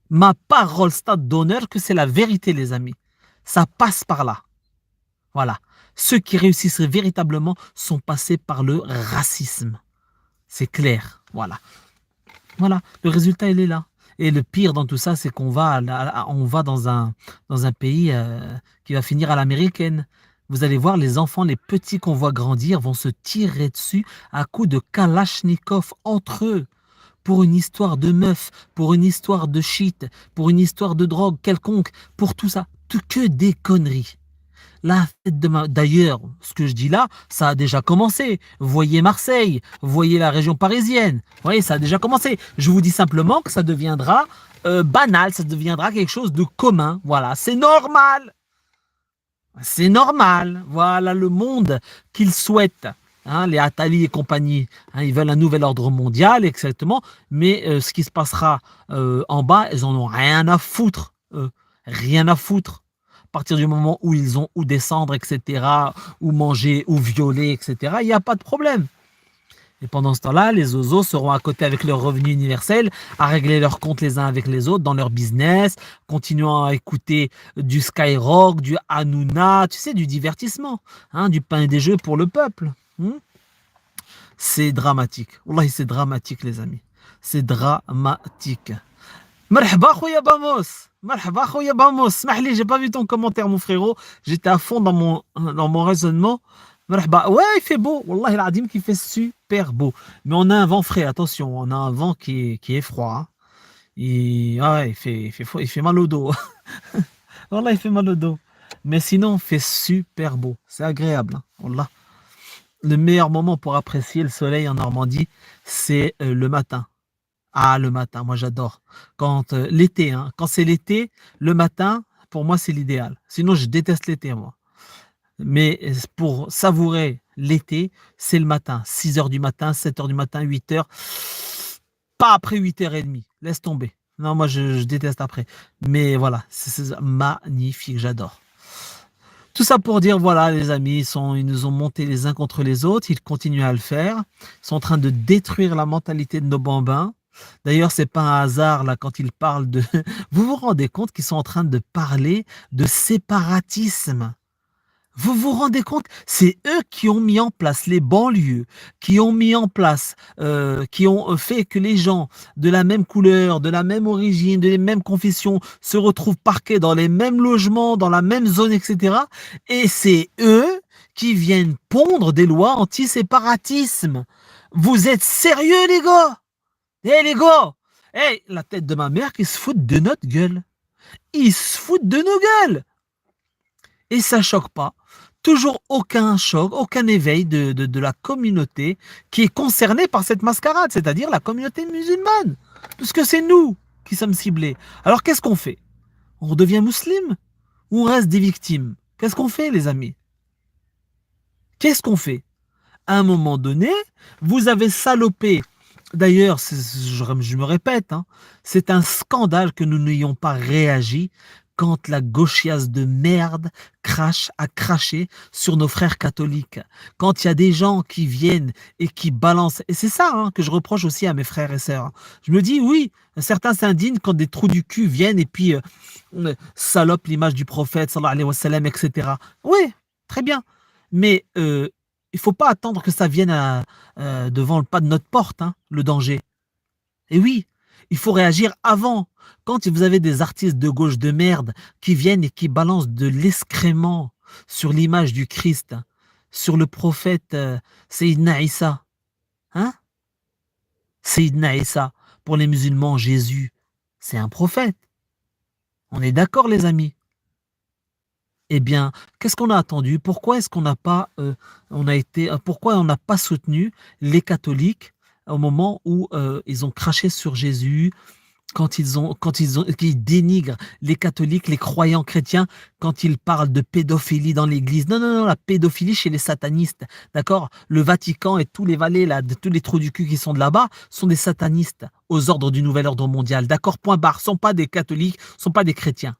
Ma parole stade d'honneur que c'est la vérité, les amis. Ça passe par là. Voilà. Ceux qui réussissent véritablement sont passés par le racisme. C'est clair. Voilà. Voilà. Le résultat, il est là. Et le pire dans tout ça, c'est qu'on va, dans un pays qui va finir à l'américaine. Vous allez voir, les enfants, les petits qu'on voit grandir vont se tirer dessus à coups de kalachnikov entre eux. Pour une histoire de meuf, pour une histoire de shit, pour une histoire de drogue quelconque, pour tout ça. Que des conneries. D'ailleurs, ce que je dis là, ça a déjà commencé. Voyez Marseille, voyez la région parisienne. Vous voyez, ça a déjà commencé. Je vous dis simplement que ça deviendra banal, ça deviendra quelque chose de commun. Voilà, c'est normal. C'est normal. Voilà le monde qu'ils souhaitent. hein, les Attali et compagnie, hein, ils veulent un nouvel ordre mondial, exactement, mais ce qui se passera en bas, ils en ont rien à foutre, rien à foutre. À partir du moment où ils ont où descendre, etc., où manger, où violer, etc., il n'y a pas de problème. Et pendant ce temps-là, les oiseaux seront à côté avec leur revenu universel, à régler leurs comptes les uns avec les autres dans leur business, continuant à écouter du Skyrock, du Hanouna, tu sais, du divertissement, hein, du pain et des jeux pour le peuple. C'est dramatique. Wallahi, c'est dramatique, les amis. C'est dramatique. Marhaba, khouya Bamos. Marhaba, khouya Bamos. Smahli, j'ai pas vu ton commentaire, mon frérot. J'étais à fond dans mon raisonnement. Marhaba. Ouais, il fait beau. Wallahi, l'adim qui fait super beau. Mais on a un vent frais, attention. On a un vent qui est froid, hein. Ouais, il fait mal au dos. Wallah, il fait mal au dos. Mais sinon, il fait super beau. C'est agréable, hein. Wallah. Le meilleur moment pour apprécier le soleil en Normandie, c'est le matin. Ah, le matin, moi j'adore. Quand l'été, hein, quand c'est l'été, le matin, pour moi c'est l'idéal. Sinon, je déteste l'été, moi. Mais pour savourer l'été, c'est le matin. 6 heures du matin, 7 heures du matin, 8 heures. Pas après 8h30. Laisse tomber. Non, moi je déteste après. Mais voilà, c'est magnifique, j'adore. Tout ça pour dire, voilà, les amis, ils nous ont montés les uns contre les autres, ils continuent à le faire. Ils sont en train de détruire la mentalité de nos bambins. D'ailleurs, c'est pas un hasard, là, quand ils parlent de... Vous vous rendez compte qu'ils sont en train de parler de séparatisme? Vous vous rendez compte? C'est eux qui ont mis en place les banlieues, qui ont mis en place, qui ont fait que les gens de la même couleur, de la même origine, de la même confession se retrouvent parqués dans les mêmes logements, dans la même zone, etc. Et c'est eux qui viennent pondre des lois anti-séparatisme. Vous êtes sérieux, les gars? Eh, les gars! Eh, la tête de ma mère qui se foutent de notre gueule. Ils se foutent de nos gueules. Et ça choque pas. Toujours aucun choc, aucun éveil de la communauté qui est concernée par cette mascarade, c'est-à-dire la communauté musulmane. Puisque c'est nous qui sommes ciblés. Alors qu'est-ce qu'on fait? On redevient musulman ou on reste des victimes? Qu'est-ce qu'on fait, les amis? Qu'est-ce qu'on fait? À un moment donné, vous avez salopé. D'ailleurs, je me répète, hein, c'est un scandale que nous n'ayons pas réagi quand la gauchiasse de merde a craché sur nos frères catholiques. Quand il y a des gens qui viennent et qui balancent, et c'est ça, hein, que je reproche aussi à mes frères et sœurs. Je me dis, oui, certains s'indignent quand des trous du cul viennent et puis salopent l'image du prophète, sallallahu alayhi wa sallam, etc. Oui, très bien. Mais il ne faut pas attendre que ça vienne devant le pas de notre porte, hein, le danger. Et oui, il faut réagir avant. Quand vous avez des artistes de gauche de merde qui viennent et qui balancent de l'excrément sur l'image du Christ, sur le prophète Sayyidina Issa, hein? Sayyidina Issa, pour les musulmans, Jésus, c'est un prophète. On est d'accord, les amis? Eh bien, qu'est-ce qu'on a attendu? Pourquoi est-ce qu'on n'a pas, pourquoi on n'a pas soutenu les catholiques au moment où ils ont craché sur Jésus, qu'ils dénigrent les catholiques, les croyants chrétiens, quand ils parlent de pédophilie dans l'Église? Non, non, non, la pédophilie chez les satanistes, d'accord? Le Vatican et tous les valets là, tous les trous du cul qui sont de là-bas sont des satanistes aux ordres du nouvel ordre mondial, d'accord? Point barre. Sont pas des catholiques, sont pas des chrétiens.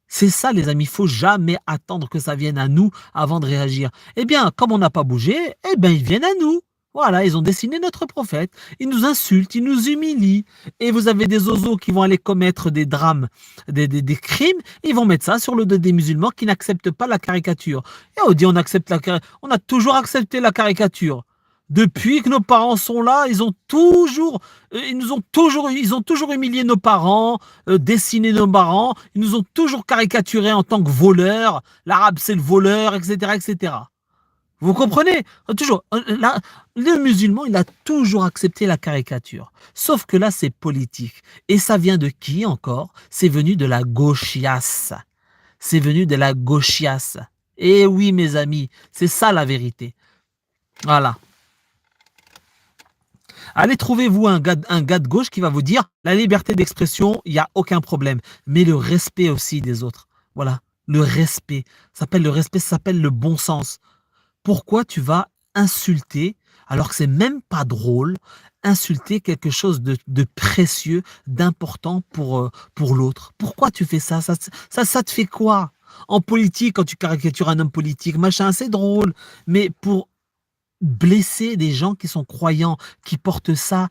C'est ça, les amis, il faut jamais attendre que ça vienne à nous avant de réagir. Eh bien, comme on n'a pas bougé, eh bien, ils viennent à nous. Voilà, ils ont dessiné notre prophète. Ils nous insultent, ils nous humilient. Et vous avez des oiseaux qui vont aller commettre des drames, des crimes. Ils vont mettre ça sur le dos des musulmans qui n'acceptent pas la caricature. Et on dit on a toujours accepté la caricature. Depuis que nos parents sont là, ils ont toujours humilié nos parents, dessiné nos parents, ils nous ont toujours caricaturés en tant que voleurs. L'arabe c'est le voleur, etc., etc. Vous comprenez? Toujours. Le musulman, il a toujours accepté la caricature. Sauf que là, c'est politique. Et ça vient de qui encore? C'est venu de la gauchiasse. C'est venu de la gauchiasse. Et oui, mes amis, c'est ça la vérité. Voilà. Allez, trouvez-vous un gars de gauche qui va vous dire la liberté d'expression, il n'y a aucun problème. Mais le respect aussi des autres. Voilà. Le respect. Ça s'appelle le respect, ça s'appelle le bon sens. Pourquoi tu vas insulter, alors que c'est même pas drôle, insulter quelque chose de précieux, d'important pour l'autre. Pourquoi tu fais ça? Ça te fait quoi? En politique, quand tu caricatures un homme politique, machin, c'est drôle, mais pour blesser des gens qui sont croyants, qui portent ça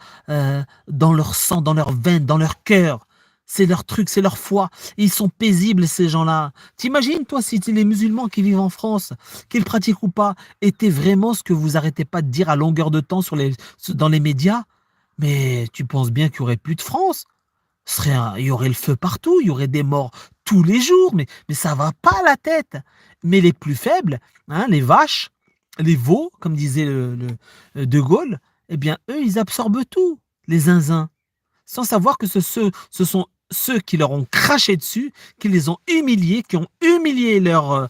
dans leur sang, dans leurs veines, dans leur cœur. C'est leur truc, c'est leur foi. Ils sont paisibles, ces gens-là. T'imagines, toi, si les musulmans qui vivent en France, qu'ils pratiquent ou pas, étaient vraiment ce que vous arrêtez pas de dire à longueur de temps dans les médias, mais tu penses bien qu'il y aurait plus de France. Il y aurait le feu partout, il y aurait des morts tous les jours, mais ça va pas à la tête. Mais les plus faibles, hein, les vaches, les veaux, comme disait De Gaulle, eh bien, eux, ils absorbent tout, les zinzins, sans savoir que ce sont ceux qui leur ont craché dessus, qui les ont humiliés, qui ont humilié leurs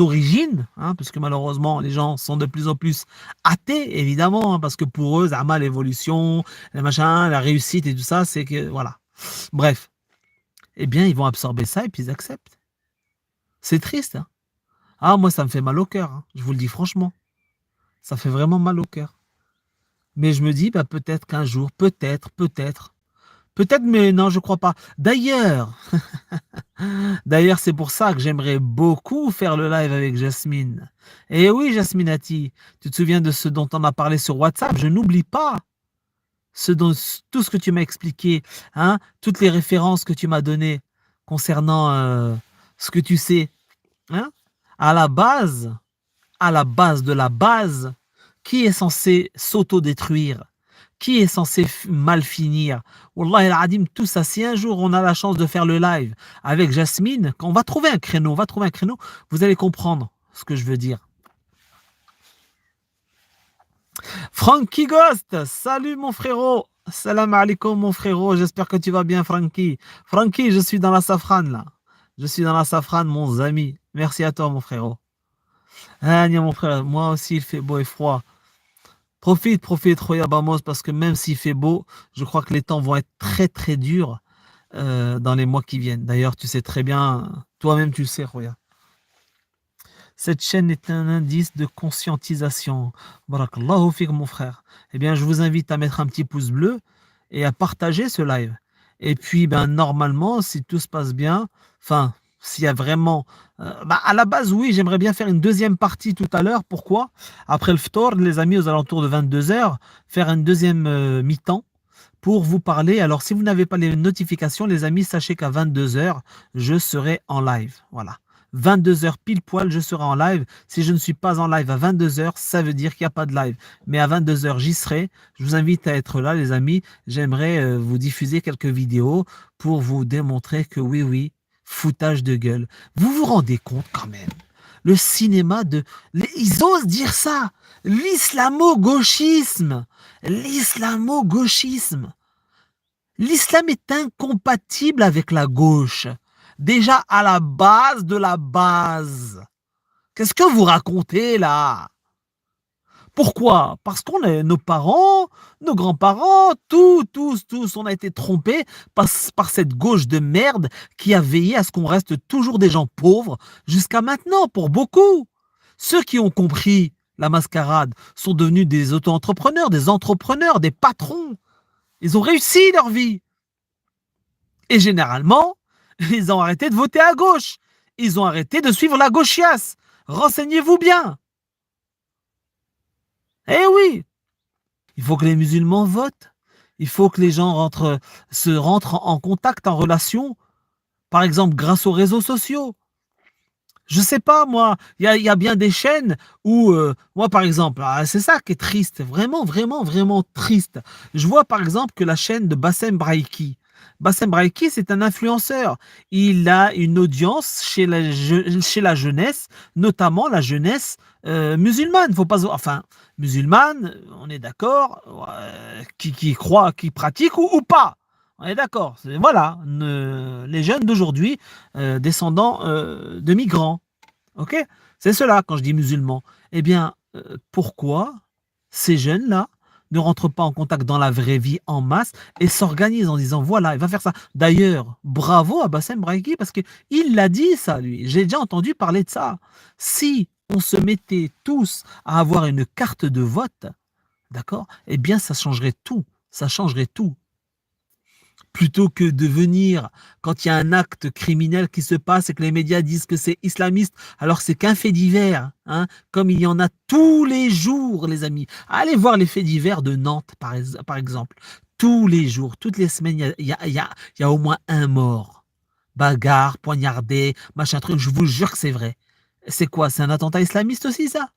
origines, hein, parce que malheureusement, les gens sont de plus en plus athées, évidemment, hein, parce que pour eux, Zama, l'évolution, le machin, la réussite et tout ça, c'est que, voilà. Bref, eh bien, ils vont absorber ça et puis ils acceptent. C'est triste, hein. Ah, moi, ça me fait mal au cœur, hein, je vous le dis franchement. Ça fait vraiment mal au cœur. Mais je me dis, bah, peut-être qu'un jour, peut-être, mais non, je crois pas. D'ailleurs, c'est pour ça que j'aimerais beaucoup faire le live avec Jasmine. Et oui, Jasminati, tu te souviens de ce dont on a parlé sur WhatsApp? Je n'oublie pas tout ce que tu m'as expliqué, hein, toutes les références que tu m'as données concernant ce que tu sais, hein. À la base, à la base de la base, qui est censé s'auto-détruire? Qui est censé mal finir? Wallah al-Adim, tout ça, si un jour on a la chance de faire le live avec Jasmine, quand on va trouver un créneau, vous allez comprendre ce que je veux dire. Frankie Ghost, salut mon frérot. Salam alaikum mon frérot, j'espère que tu vas bien Frankie. Frankie, je suis dans la safrane là. Je suis dans la safrane mon ami. Merci à toi mon frérot. Ah, mon frère, moi aussi il fait beau et froid. Profite, Roya Bamos, parce que même s'il fait beau, je crois que les temps vont être très très durs dans les mois qui viennent. D'ailleurs, tu sais très bien, toi-même tu le sais, Roya. Cette chaîne est un indice de conscientisation. Barakallahu fik, mon frère. Eh bien, je vous invite à mettre un petit pouce bleu et à partager ce live. Et puis, ben, normalement, si tout se passe bien, enfin, s'il y a vraiment... à la base, oui, j'aimerais bien faire une deuxième partie tout à l'heure. Pourquoi? Après le ftor, les amis, aux alentours de 22 heures, faire une deuxième mi-temps pour vous parler. Alors, si vous n'avez pas les notifications, les amis, sachez qu'à 22 heures, je serai en live. Voilà. 22 heures pile poil, je serai en live. Si je ne suis pas en live à 22 heures, ça veut dire qu'il n'y a pas de live. Mais à 22 heures, j'y serai. Je vous invite à être là, les amis. J'aimerais vous diffuser quelques vidéos pour vous démontrer que oui, foutage de gueule. Vous vous rendez compte quand même? Le cinéma ils osent dire ça. L'islamo-gauchisme. L'islamo-gauchisme. L'islam est incompatible avec la gauche. Déjà à la base de la base. Qu'est-ce que vous racontez là? Pourquoi? Parce qu'on est nos parents, nos grands-parents, tous, on a été trompés par cette gauche de merde qui a veillé à ce qu'on reste toujours des gens pauvres jusqu'à maintenant, pour beaucoup. Ceux qui ont compris la mascarade sont devenus des auto-entrepreneurs, des entrepreneurs, des patrons. Ils ont réussi leur vie. Et généralement, ils ont arrêté de voter à gauche. Ils ont arrêté de suivre la gauchiasse. Renseignez-vous bien. Eh oui, il faut que les musulmans votent. Il faut que les gens rentrent en contact, en relation. Par exemple, grâce aux réseaux sociaux. Je sais pas, moi, il y a bien des chaînes où, moi, par exemple, c'est ça qui est triste, vraiment triste. Je vois, par exemple, que la chaîne de Bassem Braiki, c'est un influenceur. Il a une audience chez la jeunesse, notamment la jeunesse musulmane. Faut pas, enfin, musulmane, on est d'accord, qui croit, qui pratique ou pas. On est d'accord. Voilà, les jeunes d'aujourd'hui, descendants de migrants. Ok? C'est cela quand je dis musulmans. Eh bien, pourquoi ces jeunes-là ne rentrent pas en contact dans la vraie vie en masse et s'organisent en disant voilà, il va faire ça. D'ailleurs, bravo à Bassem Braiki parce qu'il l'a dit ça, lui. J'ai déjà entendu parler de ça. Si on se mettait tous à avoir une carte de vote, d'accord? Eh bien, ça changerait tout. Ça changerait tout. Plutôt que de venir quand il y a un acte criminel qui se passe et que les médias disent que c'est islamiste, alors c'est qu'un fait divers, hein, comme il y en a tous les jours, les amis. Allez voir les faits divers de Nantes, par exemple. Tous les jours, toutes les semaines, il y a au moins un mort. Bagarre, poignardé, machin truc, je vous jure que c'est vrai. C'est quoi? C'est un attentat islamiste aussi, ça?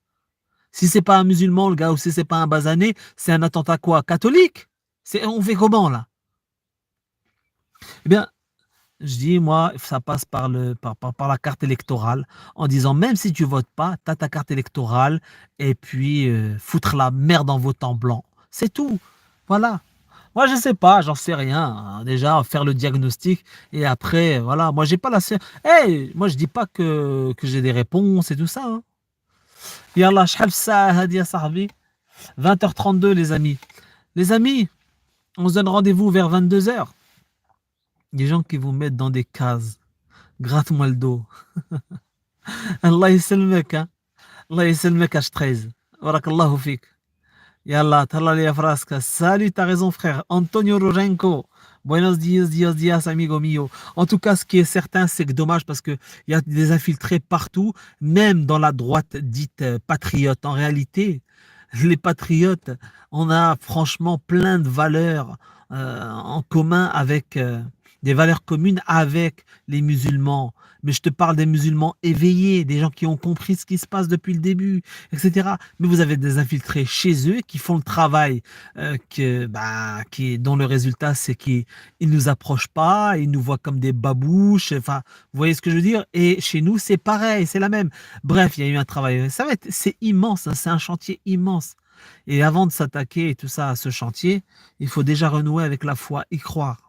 Si c'est pas un musulman, le gars, ou si c'est pas un basané, c'est un attentat quoi? Catholique? On fait comment, là? Eh bien, je dis, moi, ça passe par la carte électorale, en disant, même si tu votes pas, tu as ta carte électorale, et puis foutre la merde en votant blanc. C'est tout. Voilà. Moi, je sais pas, j'en sais rien, hein. Déjà, faire le diagnostic, et après, voilà. Moi, j'ai pas la. Hey, moi, je dis pas que j'ai des réponses et tout ça, hein. Yallah, شحال في الساعة هادي يا صاحبي 20h32, les amis. Les amis, on se donne rendez-vous vers 22h. Des gens qui vous mettent dans des cases. Gratte-moi le dos. Allah يسلمك, hein. Allah يسلمك à 13. Barakallahu fik. Yallah, tala liya frasca. Salut, t'as raison, frère. Antonio Rojenko. Buenos dias, dias, dias, amigo mio. En tout cas, ce qui est certain, c'est que dommage parce qu'il y a des infiltrés partout, même dans la droite dite patriote. En réalité, les patriotes, on a franchement plein de valeurs en commun avec des valeurs communes avec les musulmans. Mais je te parle des musulmans éveillés, des gens qui ont compris ce qui se passe depuis le début, etc. Mais vous avez des infiltrés chez eux qui font le travail, dont le résultat, c'est qu'ils ne nous approchent pas, ils nous voient comme des babouches. Enfin, vous voyez ce que je veux dire? Et chez nous, c'est pareil, c'est la même. Bref, il y a eu un travail. C'est immense, hein, c'est un chantier immense. Et avant de s'attaquer et tout ça à ce chantier, il faut déjà renouer avec la foi, y croire.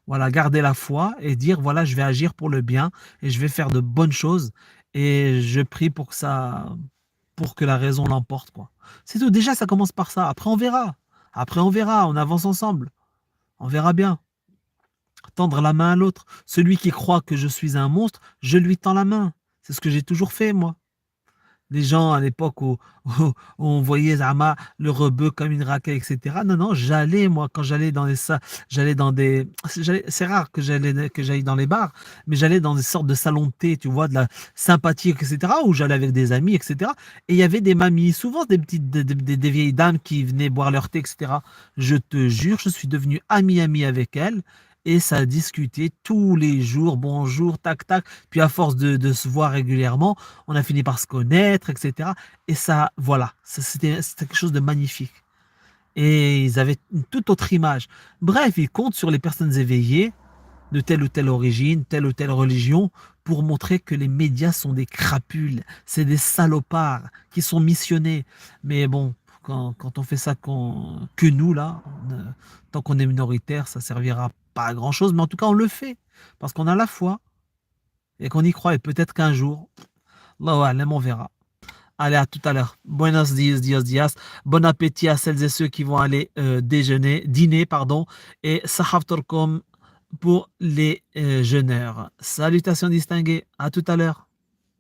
Voilà, garder la foi et dire voilà, je vais agir pour le bien et je vais faire de bonnes choses et je prie pour que la raison l'emporte, quoi. C'est tout. Déjà, ça commence par ça. Après, on verra. Après, on verra. On avance ensemble. On verra bien. Tendre la main à l'autre. Celui qui croit que je suis un monstre, je lui tends la main. C'est ce que j'ai toujours fait, moi. Les gens à l'époque où on voyait Zama, le rebeu comme une raquette, etc. Non, non, j'allais, moi, quand j'allais dans j'allais dans des. C'est rare que j'aille dans les bars, mais j'allais dans des sortes de salons de thé, tu vois, de la sympathie, etc., où j'allais avec des amis, etc. Et il y avait des mamies, souvent des petites, des vieilles dames qui venaient boire leur thé, etc. Je te jure, je suis devenu ami avec elles. Et ça a discuté tous les jours, bonjour, tac, tac. Puis à force de se voir régulièrement, on a fini par se connaître, etc. Et ça, voilà, c'était quelque chose de magnifique. Et ils avaient une toute autre image. Bref, ils comptent sur les personnes éveillées de telle ou telle origine, telle ou telle religion, pour montrer que les médias sont des crapules, c'est des salopards qui sont missionnés. Mais bon, quand on fait ça que nous, là, tant qu'on est minoritaire, ça servira pas à grand chose, mais en tout cas, on le fait parce qu'on a la foi et qu'on y croit. Et peut-être qu'un jour, Allahu a'lam, on verra. Allez, à tout à l'heure. Buenos dias, dias, dias. Bon appétit à celles et ceux qui vont aller dîner, pardon. Et sahaf turkom pour les jeûneurs. Salutations distinguées. À tout à l'heure.